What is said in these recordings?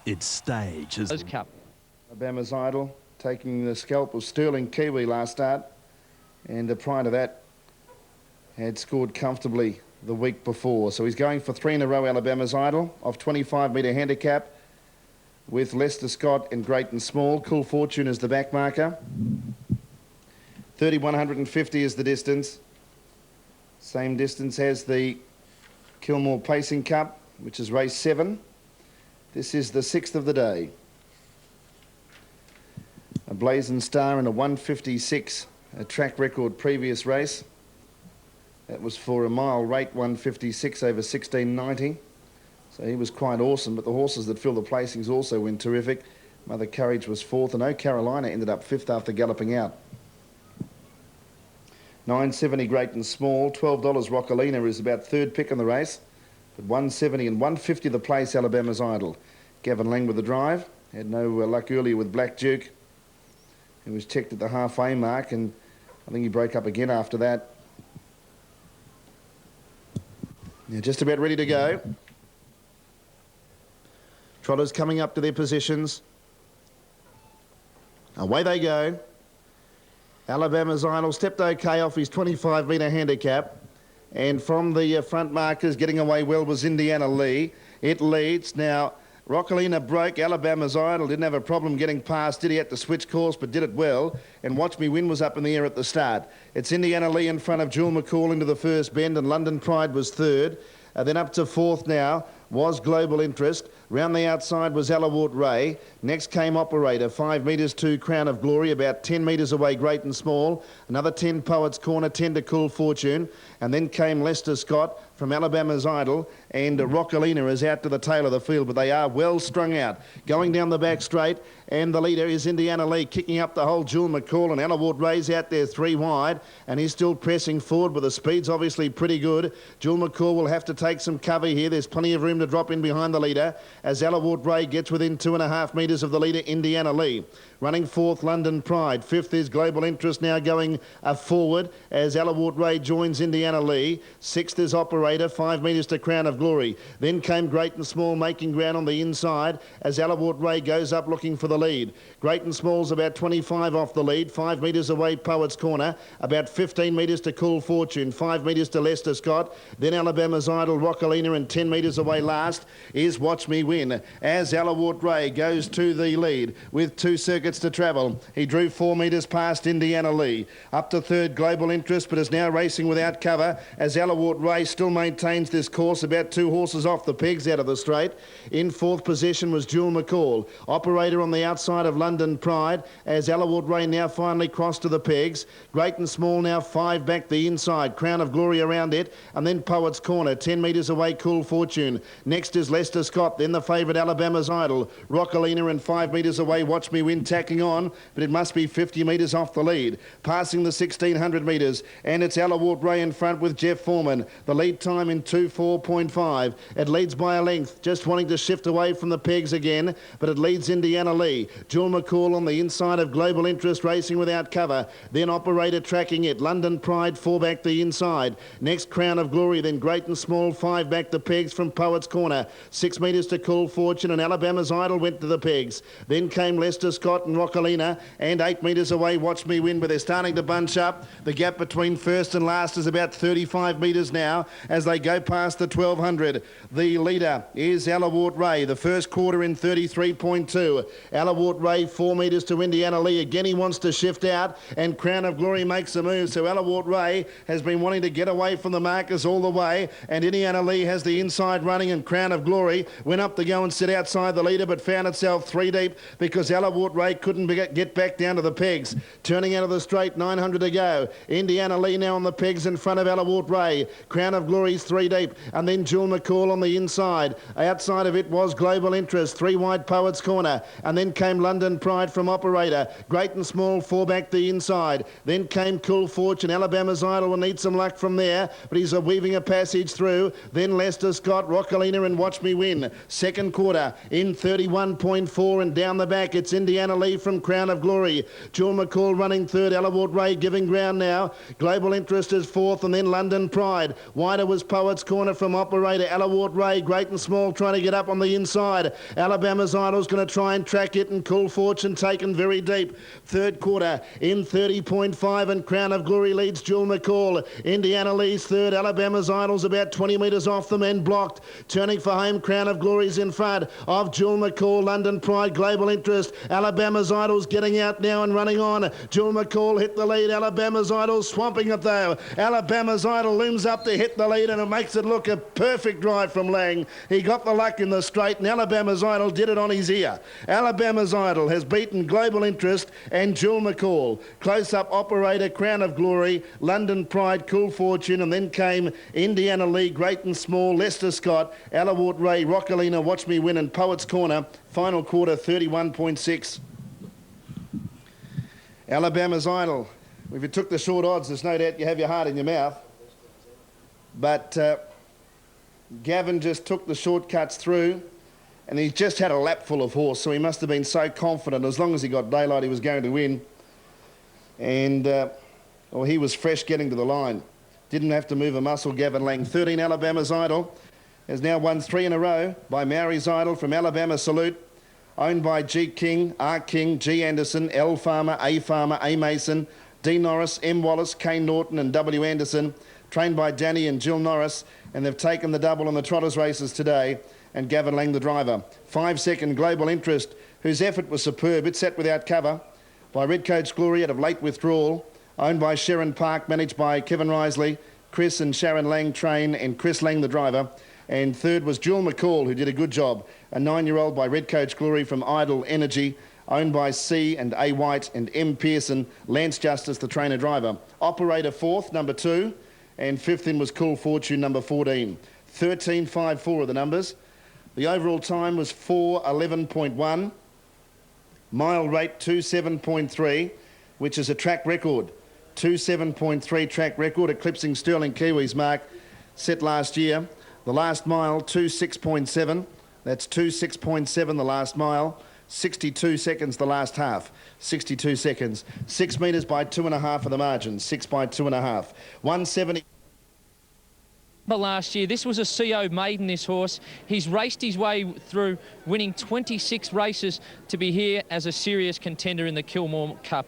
its stage. As Cup. Alabama's Idol taking the scalp of Sterling Kiwi last start, and prior to that had scored comfortably the week before. So he's going for 3 in a row, Alabama's Idol, off 25-metre handicap with Lester Scott and Great and Small. Cool Fortune is the back marker. 3,150 is the distance. Same distance as the Kilmore Pacing Cup, which is race 7. This is the 6th of the day. A Blazing Star in a 156, a track record previous race. That was for a mile rate, 156 over 1690. So he was quite awesome, but the horses that fill the placings also went terrific. Mother Courage was 4th, and Carolina ended up 5th after galloping out. 970 Great and Small, $12 Rockalina is about 3rd pick in the race, but 170 and 150 the place, Alabama's Idol. Gavin Lang with the drive, had no luck earlier with Black Duke. He was checked at the halfway mark, and I think he broke up again after that. Yeah, just about ready to go. Trotters coming up to their positions. Away they go. Alabama's Idol stepped okay off his 25-metre handicap. And from the front markers, getting away well was Indiana Lee. It leads. Now, Rockalina broke. Alabama's Idol didn't have a problem getting past it. He had to switch course, but did it well. And Watch Me Win was up in the air at the start. It's Indiana Lee in front of Jewel McCall into the first bend, and London Pride was 3rd. Then up to 4th now was Global Interest. Round the outside was Alawart Ray. Next came Operator, 5 metres to Crown of Glory, about 10 metres away Great and Small. Another 10 Poets Corner, 10 to Cool Fortune. And then came Lester Scott from Alabama's Idol, and Rockalina is out to the tail of the field, but they are well strung out. Going down the back straight, and the leader is Indiana Lee, kicking up the whole Jewel McCall, and Alawart Ray's out there 3 wide, and he's still pressing forward, but the speed's obviously pretty good. Jewel McCall will have to take some cover here. There's plenty of room to drop in behind the leader as Alawart Ray gets within 2.5 metres of the leader, Indiana Lee. Running 4th, London Pride. 5th is Global Interest, now going forward as Alawart Ray joins Indiana Lee. 6th is Operator, 5 metres to Crown of Glory. Then came Great and Small making ground on the inside as Alawart Ray goes up looking for the lead. Great and Small's about 25 off the lead, 5 metres away Poets Corner, about 15 metres to Cool Fortune, 5 metres to Lester Scott. Then Alabama's Idol, Rockalina, and 10 metres away last is Watch Me Win as Alawart Ray goes to the lead with 2 circuits to travel. He drew 4 metres past Indiana Lee. Up to 3rd, Global Interest, but is now racing without cover as Alawart Ray still maintains this course, about 2 horses off the pegs out of the straight. In 4th position was Jewel McCall. Operator on the outside of London Pride as Alawart Ray now finally crossed to the pegs. Great and Small now 5 back the inside. Crown of Glory around it, and then Poets Corner, 10 metres away Cool Fortune. Next is Lester Scott, then the favourite Alabama's Idol. Rockalina, and 5 metres away Watch Me Win tacking on, but it must be 50 metres off the lead. Passing the 1,600 metres, and it's Alawart Ray in front with Jeff Foreman. The lead time in 2:4.5. It leads by a length, just wanting to shift away from the pegs again, but it leads Indiana Lee. Jewel McCall on the inside of Global Interest racing without cover. Then Operator tracking it. London Pride 4 back the inside. Next Crown of Glory, then Great and Small 5 back the pegs from Poets Corner. 6 metres to Cool Fortune, and Alabama's Idol went to the pegs. Then came Lester Scott and Rockalina, and 8 metres away Watch Me Win, but they're starting to bunch up. The gap between first and last is about 35 metres now as they go past the 1,200. The leader is Alawart Ray, the first quarter in 33.2. Alawart Ray 4 metres to Indiana Lee. Again, he wants to shift out, and Crown of Glory makes a move. So Alawart Ray has been wanting to get away from the markers all the way, and Indiana Lee has the inside running, and Crown of Glory went up to go and sit outside the leader, but found itself 3 deep because Alawart Ray couldn't get back down to the pegs. Turning out of the straight, 900 to go. Indiana Lee now on the pegs in front of Alawart Ray. Crown of Glory's 3 deep, and then Jewel McCall on the inside. Outside of it was Global Interest, 3 wide Poets Corner, and then came London Pride from Operator. Great and Small 4 back the inside. Then came Cool Fortune. Alabama's Idol will need some luck from there, but he's weaving a passage through. Then Lester Scott, Rockalina, and Watch Me Win. Second quarter in 31.4, and down the back it's Indiana Lee from Crown of Glory. Jewel McCall running 3rd. Alawart Ray giving ground now. Global Interest is 4th, and then London Pride. Wider was Poets Corner from Operator. operator Alawart Ray, Great and Small, trying to get up on the inside. Alabama's Idol's going to try and track it, and Cool Fortune taken very deep. Third quarter in 30.5, and Crown of Glory leads Jewel McCall. Indiana leads third. Alabama's Idol's about 20 metres off them and blocked. Turning for home, Crown of Glory's in front of Jewel McCall. London Pride, Global Interest. Alabama's Idol's getting out now and running on. Jewel McCall hit the lead. Alabama's Idol swamping it though. Alabama's Idol looms up to hit the lead, and it makes it look a perfect drive from Lang. He got the luck in the straight, and Alabama's Idol did it on his ear. Alabama's Idol has beaten Global Interest and Jewel McCall. Close-up operator Crown of Glory, London Pride, Cool Fortune, and then came Indiana Lee, Great and Small, Lester Scott, Alawart Ray, Rockalina, Watch Me Win, and Poets Corner. Final quarter 31.6. Alabama's Idol. If you took the short odds, there's no doubt you have your heart in your mouth. But Gavin just took the shortcuts through, and he just had a lap full of horse, so he must have been so confident as long as he got daylight he was going to win. And well, he was fresh getting to the line. Didn't have to move a muscle, Gavin Lang. 13 Alabama's Idol has now won 3 in a row by Maori's Idol from Alabama Salute, owned by G King, R King, G Anderson, L Farmer, A Mason, D Norris, M Wallace, Kane Norton and W Anderson, trained by Danny and Jill Norris, and they've taken the double on the Trotters races today, and Gavin Lang the driver. 5-second Global Interest, whose effort was superb. It's set without cover by Redcoats Glory out of late withdrawal, owned by Sharon Park, managed by Kevin Risley, Chris and Sharon Lang train, and Chris Lang the driver. And third was Jewel McCall, who did a good job, a 9-year-old by Redcoats Glory from Idle Energy, owned by C and A White and M Pearson, Lance Justice, the trainer-driver. Operator fourth, number 2, and fifth in was Cool Fortune, number 14. 13.54 are the numbers. The overall time was 4:11.1. Mile rate 2:7.3, which is a track record. 2:7.3 track record, eclipsing Sterling Kiwi's mark set last year. The last mile, 2:6.7. That's 2:6.7 the last mile. 62 seconds the last half. 62 seconds. 6 metres by 2.5 of the margin. 6 by 2.5. 170. But last year, this was a CO maiden, this horse. He's raced his way through, winning 26 races to be here as a serious contender in the Kilmore Cup.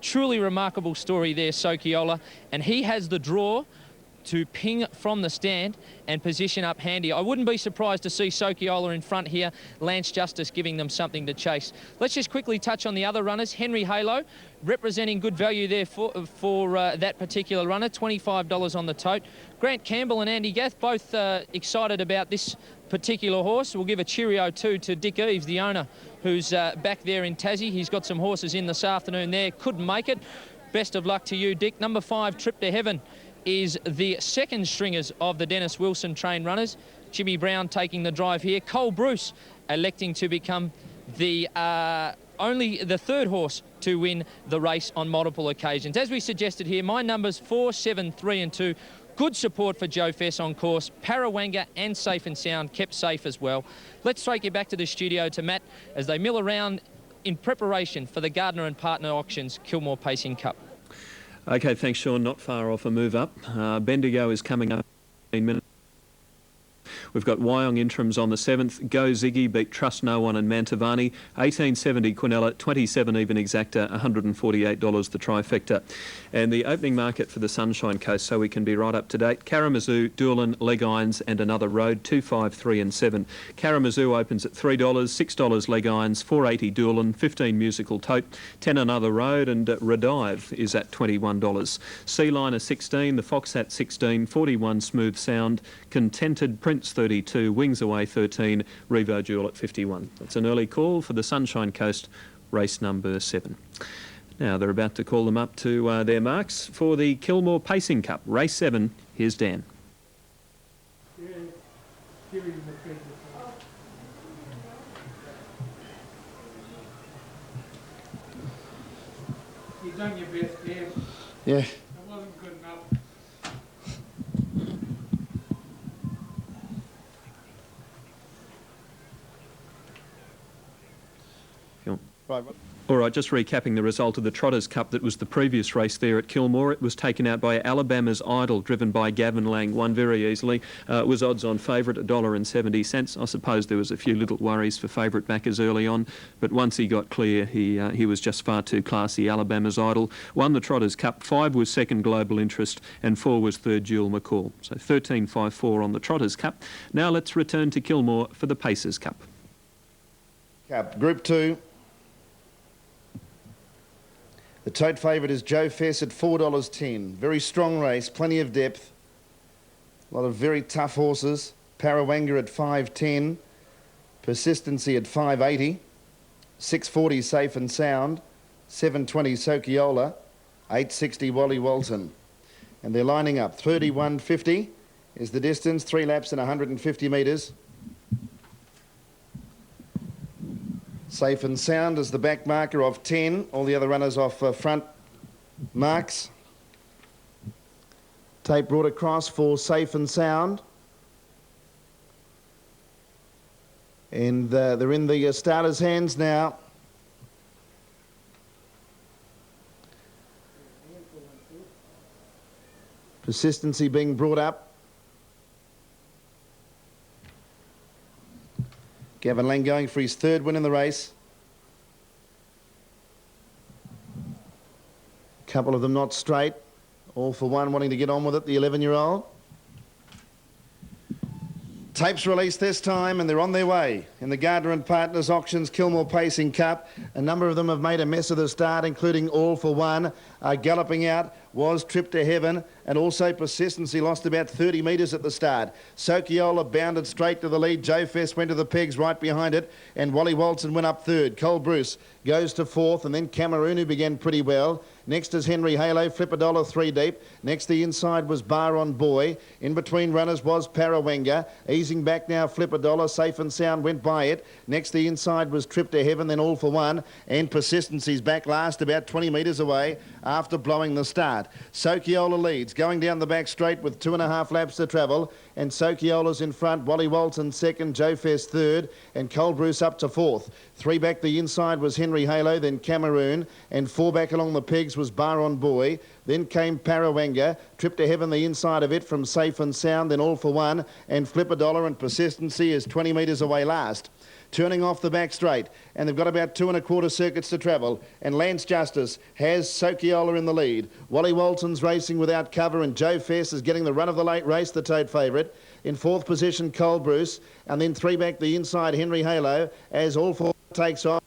Truly remarkable story there, Sokiola. And he has the draw to ping from the stand and position up handy. I wouldn't be surprised to see Sokiola in front here, Lance Justice giving them something to chase. Let's just quickly touch on the other runners. Henry Halo, representing good value there for that particular runner, $25 on the tote. Grant Campbell and Andy Gath, both excited about this particular horse. We'll give a cheerio too to Dick Eves, the owner, who's back there in Tassie. He's got some horses in this afternoon there. Couldn't make it. Best of luck to you, Dick. Number 5, Trip to Heaven, is the second stringers of the Dennis Wilson train runners. Jimmy Brown taking the drive here. Cole Bruce electing to become the only the third horse to win the race on multiple occasions. As we suggested here, my numbers 4, 7, 3 and 2. Good support for Joe Fess on course. Parawanga and Safe and Sound kept safe as well. Let's take you back to the studio to Matt as they mill around in preparation for the Gardner and Partner Auctions Kilmore Pacing Cup. Okay, thanks, Sean. Not far off a move up. Bendigo is coming up in minutes. We've got Wyong Interims on the 7th. Go Ziggy beat Trust No One and Mantovani. 18.70 Quinella, 27 even exacta, $148 the trifecta. And the opening market for the Sunshine Coast, so we can be right up to date. Karamazoo, Doolan, Leg Irons and Another Road, 2, 5, 3 and 7. Karamazoo opens at $3, $6 Leg Irons, $4.80 Doolan, 15 Musical Tote, 10 Another Road, and Redive is at $21. Sea Liner 16, the Fox Hat 16, 41 Smooth Sound, Contented Prince 32, Wings Away 13, Revo Jewel at 51. That's an early call for the Sunshine Coast, race number 7. Now they're about to call them up to their marks for the Kilmore Pacing Cup, race 7. Here's Dan. You've done your best, Dan. Yeah. It wasn't good enough. If Sure. Right. All right, just recapping the result of the Trotters Cup that was the previous race there at Kilmore. It was taken out by Alabama's Idol, driven by Gavin Lang, won very easily. It was odds on favourite, $1.70. I suppose there was a few little worries for favourite backers early on, but once he got clear, he was just far too classy. Alabama's Idol won the Trotters Cup. 5 was second Global Interest and 4 was third Jewel McCall. So 13.54 on the Trotters Cup. Now let's return to Kilmore for the Pacers Cup. Group 2. The tote favourite is Joe Fess at $4.10. Very strong race, plenty of depth. A lot of very tough horses. Parawanga at $5.10. Persistency at $5.80. $6.40 Safe and Sound. $7.20 Sokiola. $8.60 Wally Walton. And they're lining up. 31.50 is the distance. 3 laps and 150 metres. Safe and Sound is the back marker of 10. All the other runners off front marks. Tape brought across for Safe and Sound. And they're in the starters' hands now. Persistency being brought up. Gavin Lang going for his 3rd win in the race. A couple of them not straight. All for one wanting to get on with it, the 11-year-old. Tapes released this time and they're on their way. In the Gardner and Partners Auctions Kilmore Pacing Cup, a number of them have made a mess of the start, including All for One. Galloping out was Trip to Heaven, and also Persistency lost about 30 metres at the start. Sokiola bounded straight to the lead. Joe Fess went to the pegs right behind it, and Wally Walton went up 3rd. Cole Bruce goes to 4th, and then Cameroon, who began pretty well. Next is Henry Halo, Flip a Dollar 3 deep. Next the inside was Bar on Boy. In between runners was Parawanga. Easing back now, Flip a Dollar, Safe and Sound went by it. Next the inside was Trip to Heaven, then All for One, and Persistency's back last about 20 metres away after blowing the start. Sokiola leads, going down the back straight with 2.5 laps to travel, and Sokiola's in front, Wally Walton 2nd, Joe Fess 3rd, and Cole Bruce up to 4th. 3 back the inside was Henry Halo, then Cameroon, and 4 back along the pegs was Bar on Boy. Then came Parawanga, Trip to Heaven the inside of it from Safe and Sound, then All for One, and Flip a Dollar, and Persistency is 20 metres away last. Turning off the back straight, and they've got about 2.25 circuits to travel, and Lance Justice has Sokiola in the lead. Wally Walton's racing without cover, and Joe Fess is getting the run of the late race, the tote favourite. In 4th position, Cole Bruce, and then 3 back the inside, Henry Halo, as All for One takes off.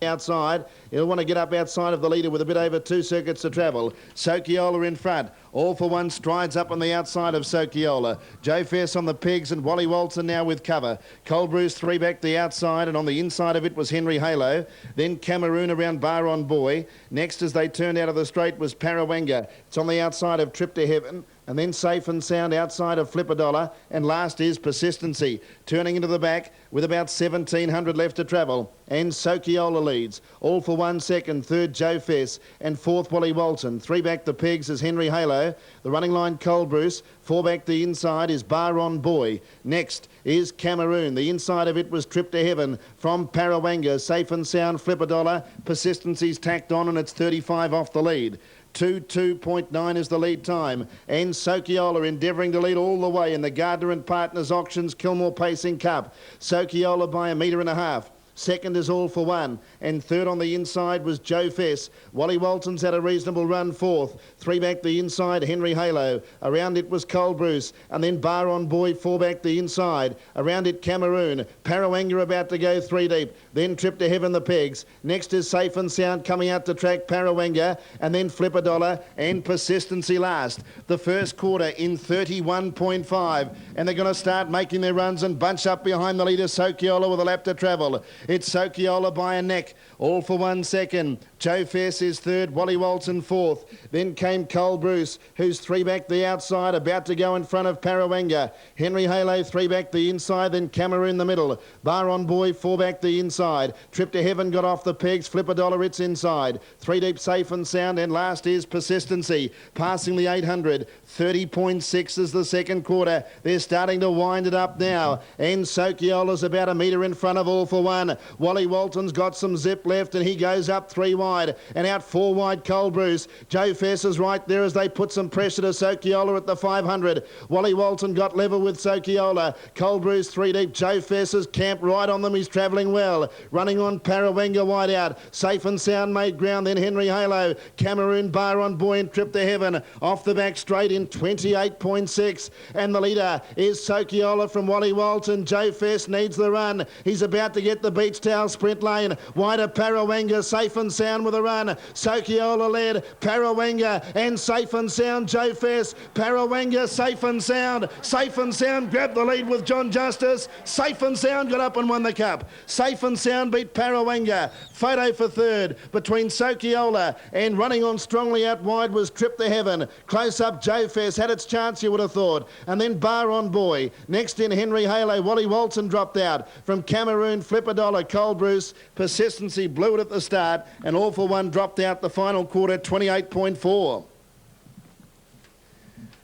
Outside, he'll want to get up outside of the leader with a bit over 2 circuits to travel. Sokiola in front. All for One strides up on the outside of Sokiola. Joe Fess on the pegs and Wally Walton now with cover. Cole Bruce 3 back the outside, and on the inside of it was Henry Halo. Then Cameroon around Bar on Boy. Next as they turned out of the straight was Parawanga. It's on the outside of Trip to Heaven. And then Safe and Sound outside of Flip a Dollar, and last is Persistency, turning into the back with about 1,700 left to travel, and Sokiola leads. All for One 2nd, 3rd Joe Fess, and 4th Wally Walton. 3 back the pegs is Henry Halo. The running line Cole Bruce. 4 back the inside is Bar on Boy. Next is Cameroon. The inside of it was Trip to Heaven from Parawanga. Safe and Sound, Flip a Dollar. Persistency's tacked on, and it's 35 off the lead. 2.9 is the lead time, and Sokiola endeavouring to lead all the way in the Gardner and Partners Auctions Kilmore Pacing Cup. Sokiola by 1.5 metres. 2nd is All for One, and 3rd on the inside was Joe Fess. Wally Walton's had a reasonable run 4th. 3 back the inside, Henry Halo. Around it was Cole Bruce, and then Bar on Boy 4 back the inside. Around it Cameroon. Parawanga about to go 3 deep. Then Trip to Heaven the pegs. Next is Safe and Sound coming out to track Parawanga, and then Flip a Dollar and Persistency last. The first quarter in 31.5, and they're going to start making their runs and bunch up behind the leader Sokiola with a lap to travel. It's Sokiola by a neck. All for One 2nd. Joe Fess is 3rd. Wally Walton 4th. Then came Cole Bruce, who's 3 back the outside, about to go in front of Parawanga. Henry Halo 3 back the inside, then Cameroon the middle. Bar on Boy 4 back the inside. Trip to Heaven got off the pegs. Flip a Dollar, it's inside. 3 deep, Safe and Sound, and last is Persistency, passing the 800. 30.6 is the second quarter. They're starting to wind it up now, and Sokiola's about 1 metre in front of All for One. Wally Walton's got some zip left and he goes up 3 wide and out 4 wide. Cold Bruce. Joe Fess is right there as they put some pressure to Sokiola at the 500. Wally Walton got level with Sokiola. Cold Bruce 3 deep. Joe Fess is camped right on them. He's travelling well. Running on Parawenga wide out. Safe and Sound made ground. Then Henry Halo. Cameroon Bar on Buoyant Trip to Heaven. Off the back straight in 28.6. And the leader is Sokiola from Wally Walton. Joe Fess needs the run. He's about to get the beach towel sprint lane. Wider Parawenga. Safe and Sound with a run. Sokiola led. Parawenga and Safe and Sound. Joe Fess. Parawenga, Safe and Sound. Safe and Sound grabbed the lead with John Justice. Safe and Sound got up and won the cup. Safe and Sound beat Parawenga. Photo for third between Sokiola and running on strongly out wide was Trip to Heaven. Close up Joe Fess had its chance, you would have thought. And then Bar on Boy. Next in Henry Halo. Wally Walton dropped out. From Cameroon, Flip a Dollar. Cold Bruce. Persistency blew it at the start. And All for One dropped out the final quarter, 28.4.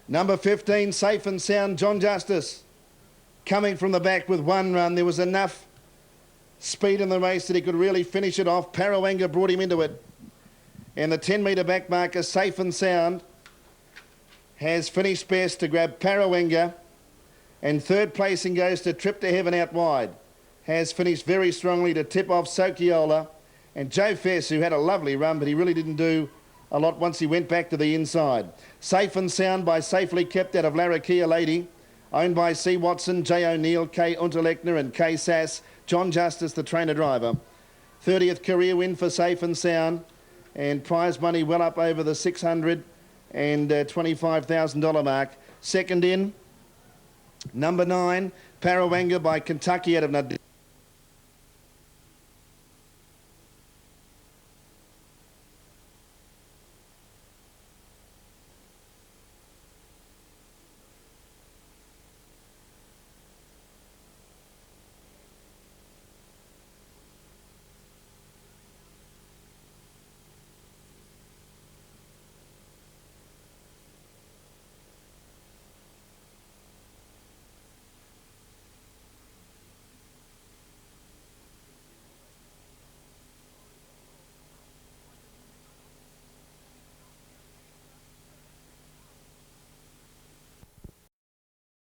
Number 15, Safe and Sound, John Justice. Coming from the back with one run. There was enough speed in the race that he could really finish it off. Parawenga brought him into it. And the 10-metre back marker, Safe and Sound, has finished best to grab Parawenga. And third placing goes to Trip to Heaven out wide. Has finished very strongly to tip off Sokiola. And Joe Fess, who had a lovely run, but he really didn't do a lot once he went back to the inside. Safe and Sound by Safely Kept out of Larrakia Lady. Owned by C. Watson, J. O'Neill, K. Unterlechner and K. Sass. John Justice, the trainer-driver. 30th career win for Safe and Sound. And prize money well up over the $625,000 mark. Second in, number 9, Parawenga by Kentucky out of Nadir.